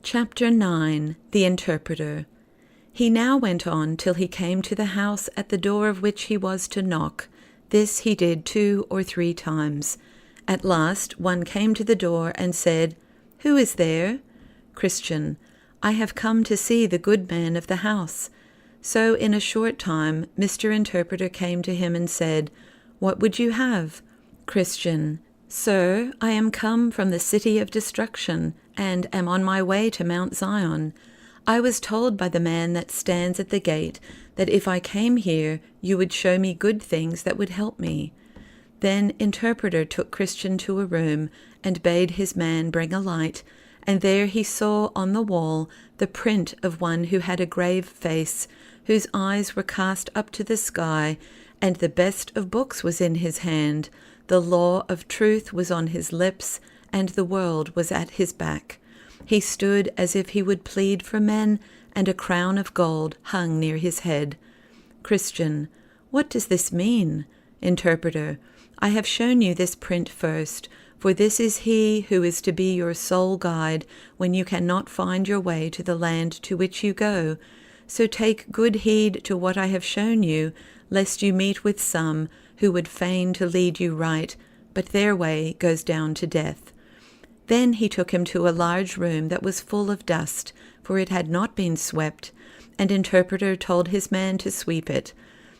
Chapter 9. The Interpreter. He now went on till he came to the house at the door of which he was to knock. This he did 2 or 3 times. At last one came to the door and said, "Who is there?" Christian. "I have come to see the good man of the house." So in a short time Mr. Interpreter came to him and said, "What would you have?" Christian. "Sir, I am come from the city of destruction, and am on my way to Mount Zion. I was told by the man that stands at the gate that if I came here, you would show me good things that would help me." Then Interpreter took Christian to a room, and bade his man bring a light, and there he saw on the wall the print of one who had a grave face, whose eyes were cast up to the sky, and the best of books was in his hand, the law of truth was on his lips, and the world was at his back. He stood as if he would plead for men, and a crown of gold hung near his head. Christian. What does this mean? Interpreter. I have shown you this print first, for this is he who is to be your sole guide when you cannot find your way to the land to which you go. So take good heed to what I have shown you, lest you meet with some who would fain to lead you right, but their way goes down to death. Then he took him to a large room that was full of dust, for it had not been swept, and Interpreter told his man to sweep it.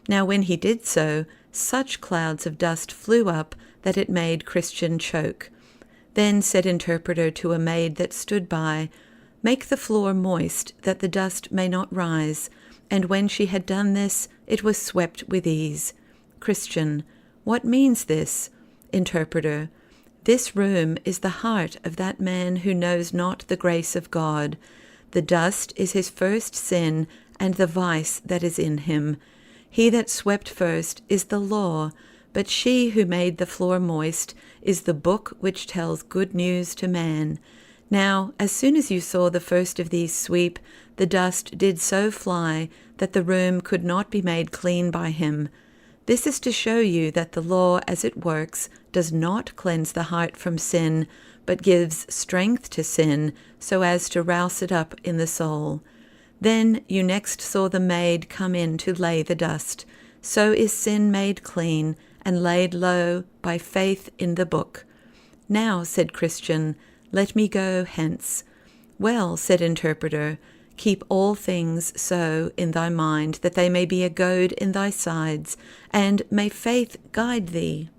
Now when he did so, such clouds of dust flew up that it made Christian choke. Then said Interpreter to a maid that stood by, "Make the floor moist, that the dust may not rise." And when she had done this, it was swept with ease. Christian. What means this? Interpreter. This room is the heart of that man who knows not the grace of God. The dust is his first sin, and the vice that is in him. He that swept first is the law, but she who made the floor moist is the book which tells good news to man. Now, as soon as you saw the first of these sweep, the dust did so fly that the room could not be made clean by him. This is to show you that the law as it works does not cleanse the heart from sin, but gives strength to sin so as to rouse it up in the soul. Then you next saw the maid come in to lay the dust. So is sin made clean and laid low by faith in the book. Now, said Christian, let me go hence. Well, said Interpreter, keep all things so in thy mind that they may be a goad in thy sides, and may faith guide thee.